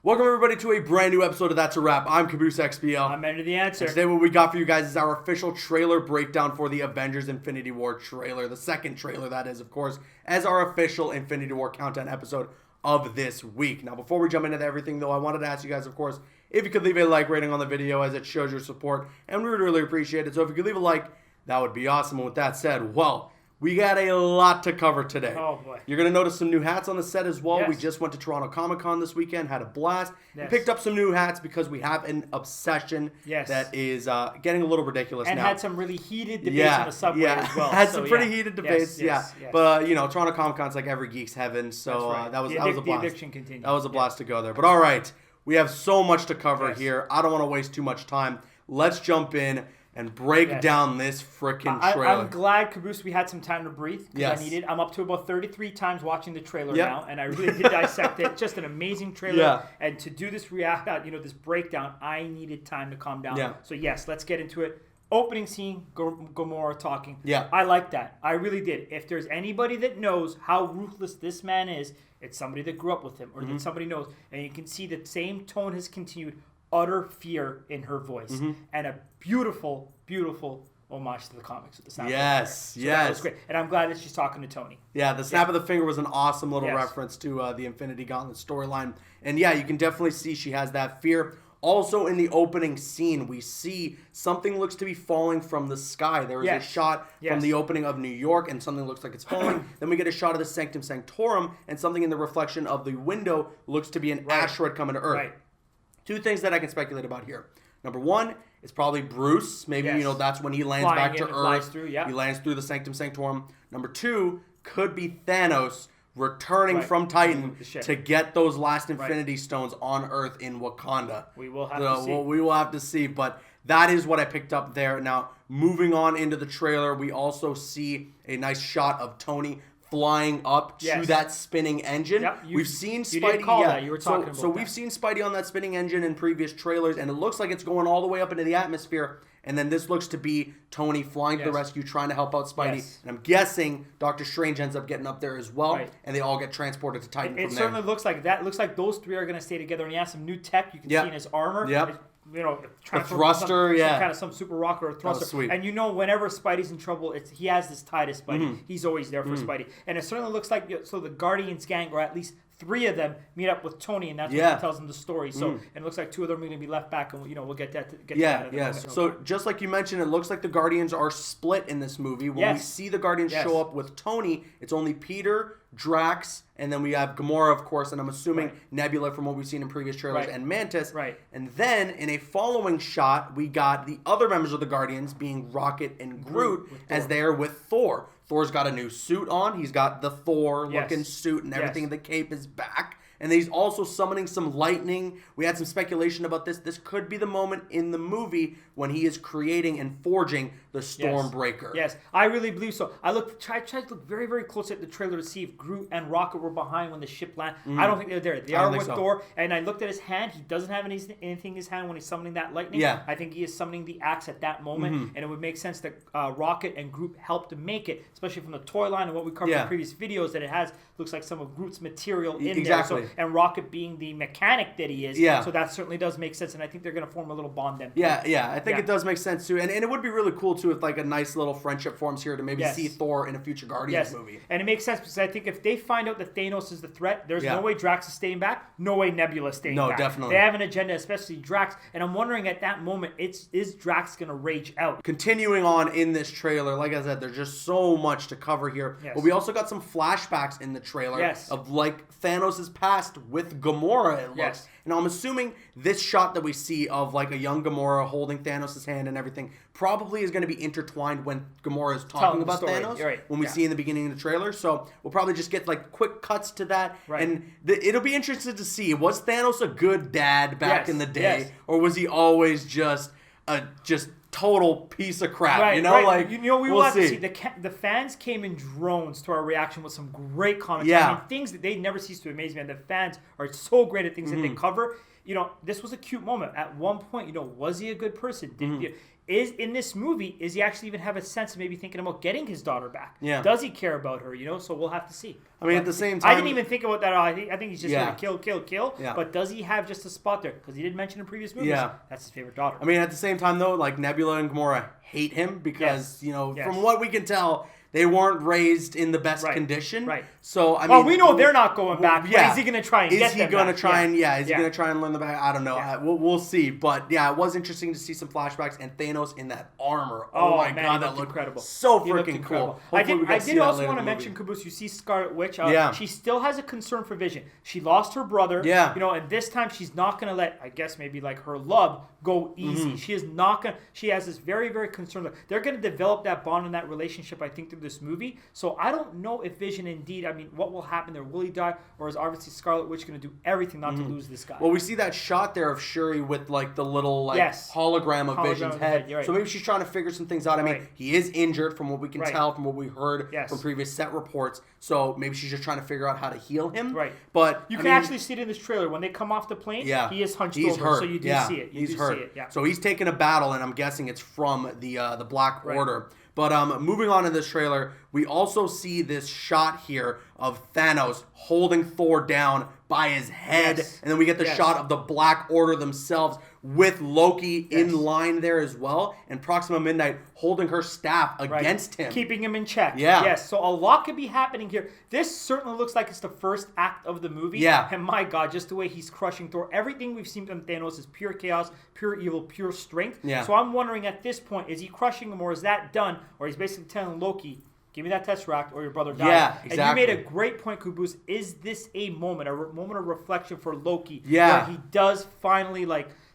Welcome everybody to a brand new episode of That's a Wrap. I'm Caboose XBL. I'm Ender the Answer. And today what we got for you guys is our official trailer breakdown for the Avengers Infinity War trailer. The second trailer, that is, of course, as our official Infinity War countdown episode of this week. Now, before we jump into everything, though, I wanted to ask you guys, of course, if you could leave a like rating on the video as it shows your support, and we would really appreciate it. So if you could leave a like, that would be awesome. And with that said, well, we got a lot to cover today. Oh, boy. You're going to notice some new hats on the set as well. Yes. We just went to Toronto Comic-Con this weekend, had a blast, Yes. and picked up some new hats because we have an obsession that is getting a little ridiculous and now. had some really heated debates on the subway as well. Had some pretty heated debates, yes. But, you know, Toronto Comic-Con's like every geek's heaven, so right. that was a blast. The addiction continues. That was a blast to go there. But all right, we have so much to cover here. I don't want to waste too much time. Let's jump in and break down this freaking trailer. I'm glad, Caboose, we had some time to breathe. Yes. I needed. I'm up to about 33 times watching the trailer now, and I really did dissect it. Just an amazing trailer. Yeah. And to do this this breakdown, I needed time to calm down. Yeah. So yes, let's get into it. Opening scene, Gamora talking. Yeah. I like that. I really did. If there's anybody that knows how ruthless this man is, it's somebody that grew up with him, or that somebody knows. And you can see the same tone has continued. Utter fear in her voice, and a beautiful, beautiful homage to the comics with the snap. Yes, so that was great, and I'm glad that she's talking to Tony. Yeah, the snap of the finger was an awesome little reference to the Infinity Gauntlet storyline, and yeah, you can definitely see she has that fear. Also, in the opening scene, we see something looks to be falling from the sky. There is a shot from the opening of New York, and something looks like it's falling. Then we get a shot of the Sanctum Sanctorum, and something in the reflection of the window looks to be an asteroid coming to Earth. Right. Two things that I can speculate about here. Number one, it's probably Bruce. Maybe, that's when he lands back to Earth. He lands through the Sanctum Sanctorum. Number two, could be Thanos returning from Titan to get those last Infinity Stones on Earth in Wakanda. We will have to see. We will have to see, but that is what I picked up there. Now, moving on into the trailer, we also see a nice shot of Tony flying up to that spinning engine. Yep, we've seen Spidey. You did call that. You were talking about so we've seen Spidey on that spinning engine in previous trailers, and it looks like it's going all the way up into the atmosphere. And then this looks to be Tony flying to the rescue, trying to help out Spidey. And I'm guessing Doctor Strange ends up getting up there as well, and they all get transported to Titan from there. It certainly looks like that. It looks like those three are going to stay together. And he has some new tech you can see in his armor. Yep. The thruster, some super rocket or thruster. That was sweet. And whenever Spidey's in trouble, he has this tie to Spidey. He's always there for Spidey. And it certainly looks like the Guardians gang, or at least three of them, meet up with Tony, and that's when he tells them the story. So and it looks like two of them are going to be left back, and we'll get that. So just like you mentioned, it looks like the Guardians are split in this movie. When we see the Guardians show up with Tony, it's only Peter, Drax, and then we have Gamora, of course, and I'm assuming Nebula from what we've seen in previous trailers, and Mantis. And then in a following shot, we got the other members of the Guardians being Rocket and Groot as they're with Thor. Thor's got a new suit on. He's got the Thor-looking suit, and everything. The cape is back. And he's also summoning some lightning. We had some speculation about this. This could be the moment in the movie when he is creating and forging the Stormbreaker. Yes, I really believe so. I tried to look very, very close at the trailer to see if Groot and Rocket were behind when the ship landed. I don't think they're there. They are with Thor. And I looked at his hand. He doesn't have anything in his hand when he's summoning that lightning. I think he is summoning the axe at that moment. And it would make sense that Rocket and Groot helped to make it, especially from the toy line and what we covered in previous videos, that it looks like some of Groot's material in there. So, and Rocket being the mechanic that he is. So that certainly does make sense. And I think they're going to form a little bond then. I think it does make sense too. And it would be really cool too if like a nice little friendship forms here to maybe see Thor in a future Guardians movie. And it makes sense because I think if they find out that Thanos is the threat, there's no way Drax is staying back, no way Nebula is staying back. No, definitely. They have an agenda, especially Drax. And I'm wondering at that moment, is Drax going to rage out? Continuing on in this trailer, like I said, there's just so much to cover here. But we also got some flashbacks in the trailer of like Thanos' past with Gamora, it looks. And I'm assuming this shot that we see of like a young Gamora holding Thanos' hand and everything probably is going to be intertwined when Gamora is talking about Thanos when we see in the beginning of the trailer. So we'll probably just get like quick cuts to that. And it'll be interesting to see, was Thanos a good dad back in the day? Or was he always just total piece of crap, we will have to see. The fans came in drones to our reaction with some great comments. I mean, things that they never cease to amaze me, and the fans are so great at things that they cover. this was a cute moment. At one point, was he a good person? Is in this movie, is he actually even have a sense of maybe thinking about getting his daughter back? Yeah. Does he care about her? So we'll have to see. I mean, at the same time, I didn't even think about that. I think he's just going to kill. Yeah. But does he have just a spot there? Because he did mention in previous movies, that's his favorite daughter. I mean, at the same time, though, like Nebula and Gamora hate him because, from what we can tell, they weren't raised in the best condition. Right. So, I mean... we know they're not going back. Yeah. Is he going to try and get them back? Is he going to try and learn them back? I don't know. Yeah. We'll see. But, yeah, it was interesting to see some flashbacks and Thanos in that armor. Oh my God, that looked incredible. So freaking cool. I did also want to mention, Caboose, you see Scarlet Witch. She still has a concern for Vision. She lost her brother. Yeah. And this time she's not going to let, I guess, maybe like her love go easy. Mm-hmm. She is not going to... She has this very, very concerned... They're going to develop that bond and that relationship, I think, through this movie. So I don't know if Vision indeed... I mean, what will happen there? Will he die? Or is obviously Scarlet Witch going to do everything not to lose this guy? Well, we see that shot there of Shuri with, like, the little, hologram of Vision's head. Right. So maybe she's trying to figure some things out. I mean, he is injured from what we can tell, from what we heard from previous set reports. So maybe she's just trying to figure out how to heal him. Right. But you can actually see it in this trailer. When they come off the plane, he is hunched over. Hurt. So you do see it. He's hurt. So he's taking a battle, and I'm guessing it's from the Black Order. But moving on in this trailer, we also see this shot here of Thanos holding Thor down by his head. And then we get the shot of the Black Order themselves with Loki in line there as well. And Proxima Midnight holding her staff against him. Keeping him in check. Yeah. Yes, so a lot could be happening here. This certainly looks like it's the first act of the movie. Yeah. And my God, just the way he's crushing Thor. Everything we've seen from Thanos is pure chaos, pure evil, pure strength. Yeah. So I'm wondering at this point, is he crushing him or is that done? Or he's basically telling Loki, give me that Tesseract or your brother dies. Yeah, exactly. And you made a great point, Caboose. Is this a moment of reflection for Loki? Yeah. Where he does finally,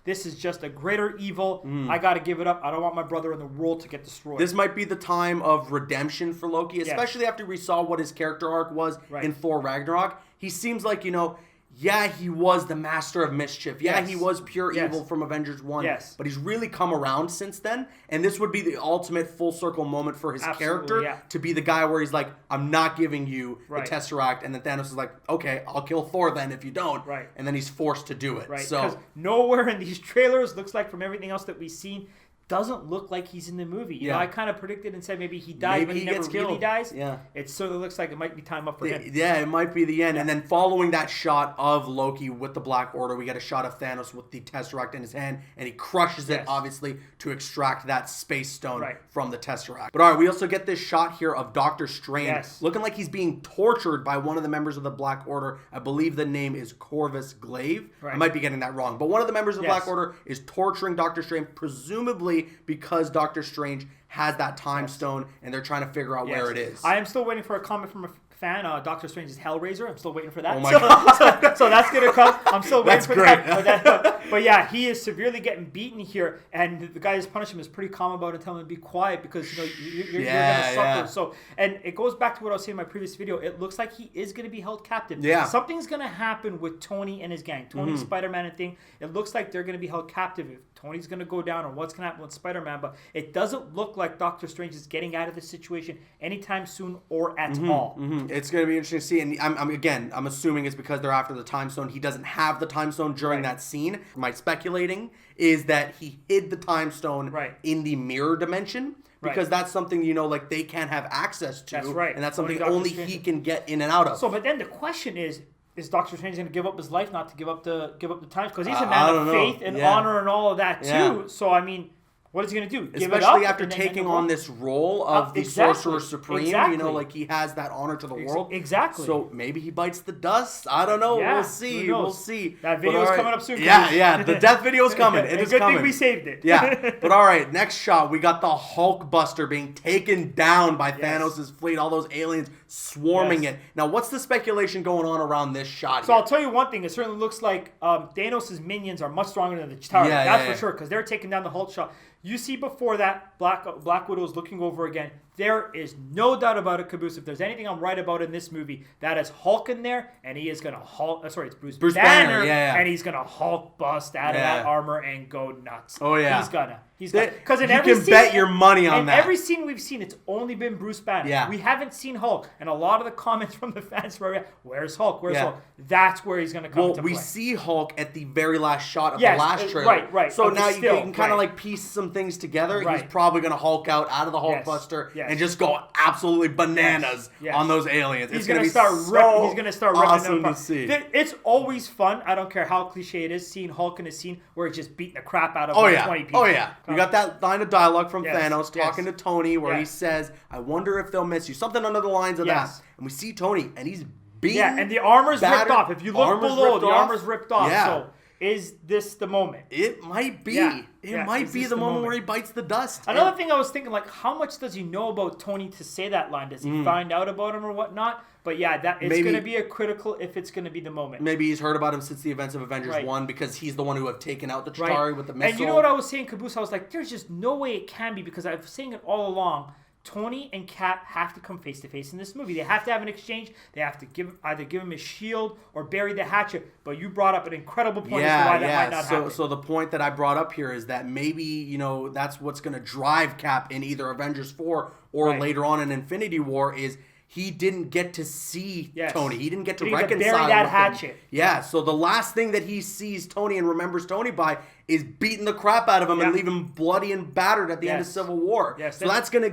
this is just a greater evil. I got to give it up. I don't want my brother in the world to get destroyed. This might be the time of redemption for Loki, especially after we saw what his character arc was in Thor Ragnarok. He seems like, he was the master of mischief. Yeah, he was pure evil from Avengers 1. Yes. But he's really come around since then. And this would be the ultimate full circle moment for his character to be the guy where he's like, I'm not giving you the Tesseract. And then Thanos is like, okay, I'll kill Thor then if you don't. Right. And then he's forced to do it. Right. So because nowhere in these trailers, looks like from everything else that we've seen, doesn't look like he's in the movie. You know, I kind of predicted and said maybe he dies, but he never really dies. Yeah. It sort of looks like it might be time up for him. Yeah, it might be the end. Yeah. And then following that shot of Loki with the Black Order, we get a shot of Thanos with the Tesseract in his hand, and he crushes it, obviously, to extract that Space Stone from the Tesseract. But all right, we also get this shot here of Doctor Strange looking like he's being tortured by one of the members of the Black Order. I believe the name is Corvus Glaive. I might be getting that wrong. But one of the members of the Black Order is torturing Doctor Strange, presumably because Doctor Strange has that time stone and they're trying to figure out where it is. I am still waiting for a comment from a fan. Doctor Strange's Hellraiser. I'm still waiting for that. Oh my God. So that's going to come. I'm still waiting for that. But yeah, he is severely getting beaten here, and the guy who's punishing him is pretty calm about it, telling him to be quiet because you're going to suffer. So, and it goes back to what I was saying in my previous video. It looks like he is going to be held captive. Yeah. Something's going to happen with Tony and his gang. Tony, Spider-Man, and thing. It looks like they're going to be held captive. If Tony's going to go down, or what's going to happen with Spider-Man, but it doesn't look like Doctor Strange is getting out of this situation anytime soon or at all. It's going to be interesting to see, and I'm assuming it's because they're after the time stone. He doesn't have the time stone during that scene. My speculating is that he hid the time stone in the mirror dimension because that's something they can't have access to. That's right, and that's something only he can get in and out of. So, but then the question is Doctor Strange going to give up his life not to give up the time? Because he's a man of faith and honor and all of that too. So I mean, what is he going to do? Give it up? Especially after taking on this role of the Sorcerer Supreme. He has that honor to the world. Exactly. So maybe he bites the dust. I don't know. We'll see. We'll see. That video is coming up soon. Yeah. The death video is coming. It is good coming. Thing we saved it. Yeah. But all right, next shot, we got the Hulkbuster being taken down by Thanos' fleet. All those aliens swarming it. Now, what's the speculation going on around this shot So I'll tell you one thing. It certainly looks like Thanos' minions are much stronger than the tower. That's for sure, because they're taking down the Hulk shot. You see before that, Black Widow is looking over again. There is no doubt about it, Caboose. If there's anything I'm right about in this movie, that is Hulk in there, and he is going to Hulk. It's Bruce Banner, and he's going to Hulk bust out of that armor and go nuts. Oh, yeah. He's gonna. Because in you every can scene, bet your money on that. Every scene we've seen, it's only been Bruce Banner. Yeah. We haven't seen Hulk, and a lot of the comments from the fans were, "Where's Hulk? Where's Hulk?" That's where he's going to come to play. We see Hulk at the very last shot of the last trailer. Right. So now you can kind of like piece some things together. Right. He's probably going to Hulk out of the Hulkbuster and just go absolutely bananas on those aliens. He's going to start ripping. He's going to start ripping awesome them apart. to see. It's always fun. I don't care how cliche it is, seeing Hulk in a scene where he's just beating the crap out of 20 people. Oh yeah. You got that line of dialogue from Thanos talking to Tony where he says, "I wonder if they'll miss you." Something under the lines of that. And we see Tony, and he's beaten. Yeah, and the armor's ripped off. If you look below, the armor's ripped off. Yeah. So is this the moment? It might be. It might be the moment where he bites the dust. Another thing I was thinking, like, how much does he know about Tony to say that line? Does he find out about him or whatnot? But yeah, it's going to be a critical if it's going to be the moment. Maybe he's heard about him since the events of Avengers 1 because he's the one who have taken out the Chitauri with the missile. And you know what I was saying, Caboose? I was like, there's just no way it can be because I was saying it all along. Tony and Cap have to come face to face in this movie. They have to have an exchange. They have to either give him his shield or bury the hatchet. But you brought up an incredible point as to why that might not happen. So the point that I brought up here is that maybe, that's what's going to drive Cap in either Avengers 4 or later on in Infinity War is he didn't get to see Tony. He didn't get to reconcile bury that with hatchet. him. Yeah, so the last thing that he sees Tony and remembers Tony by is beating the crap out of him and leave him bloody and battered at the end of Civil War. So that's gonna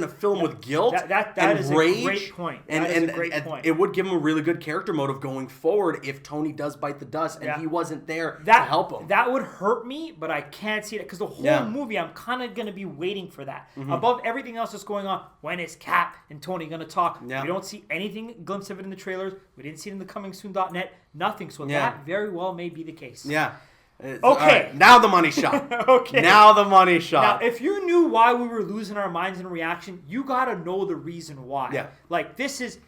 fill him with guilt and is rage. A great point. And it would give him a really good character motive going forward if Tony does bite the dust and he wasn't there to help him. That would hurt me, but I can't see it because the whole movie I'm kind of gonna be waiting for that. Above everything else that's going on, when is Cap and Tony gonna talk? We don't see anything glimpse of it in the trailers. We didn't see it in the comingsoon.net. Nothing. So that very well may be the case. Yeah. Okay. Right, now the money shot. Now the money shot. Now, if you knew why we were losing our minds in reaction, you got to know the reason why. Yeah. Like, this is...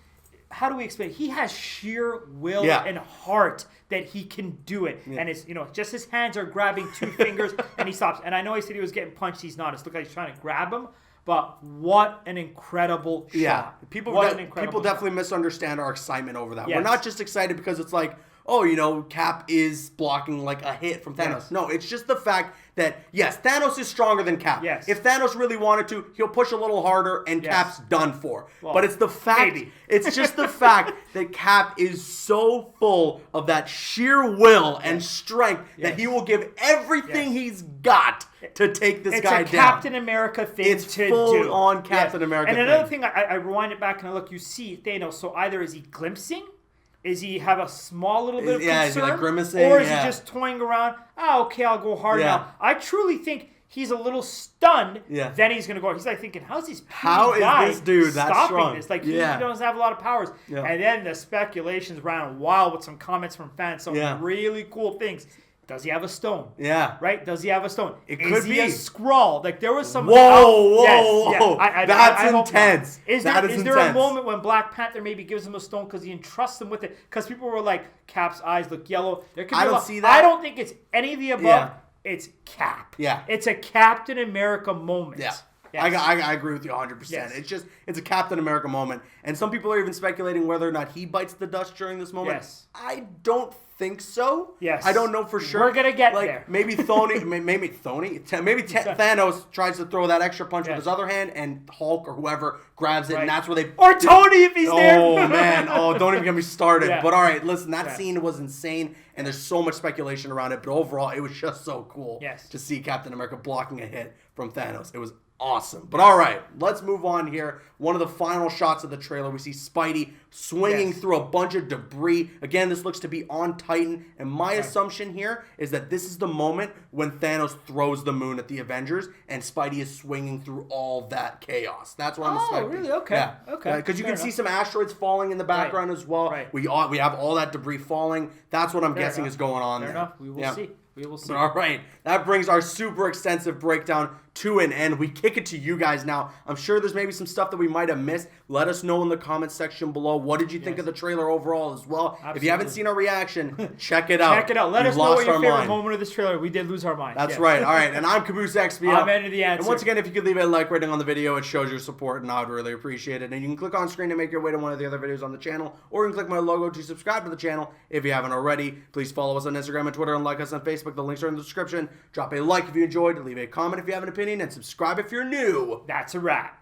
How do we explain it? He has sheer will and heart that he can do it. And it's, just his hands are grabbing two fingers and he stops. And I know he said he was getting punched. He's not. It looks like he's trying to grab him. But what an incredible shot. Yeah. People definitely misunderstand our excitement over that. We're not just excited because it's like, Cap is blocking like a hit from Thanos. Yes. No, it's just the fact that, yes, Thanos is stronger than Cap. Yes. If Thanos really wanted to, he'll push a little harder and Cap's done for. Well, but it's the fact, it's just the fact that Cap is so full of that sheer will and strength that he will give everything he's got to take this guy down. It's a Captain America thing to do. It's full on Captain America thing. And another thing, I rewind it back and I look, you see Thanos, so either is he glimpsing? Is he have a small little bit of concern? Is he like grimacing? Or is he just toying around? Oh, okay, I'll go hard now. I truly think he's a little stunned. Then he's going to go. He's like thinking, how's this this dude that strong? This? Like, he doesn't have a lot of powers. And then the speculations ran wild with some comments from fans. Some really cool things. Does he have a stone? Yeah. Right? Does he have a stone? It could be. Is he a Skrull? Like, there was some... Whoa. That's intense. Is there a moment when Black Panther maybe gives him a stone because he entrusts him with it? Because people were like, Cap's eyes look yellow. I don't see that. I don't think it's any of the above. Yeah. It's Cap. Yeah. It's a Captain America moment. Yeah. Yes. I agree with you 100%. Yes. It's a Captain America moment. And some people are even speculating whether or not he bites the dust during this moment. Yes. I don't think so. Yes. I don't know for sure. We're going to get there. Maybe Thanos tries to throw that extra punch with his other hand and Hulk or whoever grabs it and that's where they... Or Tony if he's there. Oh, man. Don't even get me started. But all right, listen, that scene was insane and there's so much speculation around it. But overall, it was just so cool to see Captain America blocking a hit from Thanos. It was awesome. But all right, let's move on here. One of the final shots of the trailer, we see Spidey swinging through a bunch of debris. Again, this looks to be on Titan. And my assumption here is that this is the moment when Thanos throws the moon at the Avengers and Spidey is swinging through all that chaos. That's what I'm expecting. Oh, really? Okay. Yeah. Okay. Because you can see some asteroids falling in the background as well. Right. We have all that debris falling. That's what I'm guessing is going on there. Fair enough. We will see. All right. That brings our super extensive breakdown to an end. We kick it to you guys now. I'm sure there's maybe some stuff that we might have missed. Let us know in the comment section below. What did you think of the trailer overall as well? Absolutely. If you haven't seen our reaction, check it out. Check it out. Let us know what your favorite moment of this trailer. We did lose our minds. That's right. All right. And I'm Caboose XBL. I'm Ender the Answer. And once again, if you could leave a like rating on the video, it shows your support, and I would really appreciate it. And you can click on screen to make your way to one of the other videos on the channel, or you can click my logo to subscribe to the channel if you haven't already. Please follow us on Instagram and Twitter, and like us on Facebook. The links are in the description. Drop a like if you enjoyed, leave a comment if you have an opinion, and subscribe if you're new. That's a wrap.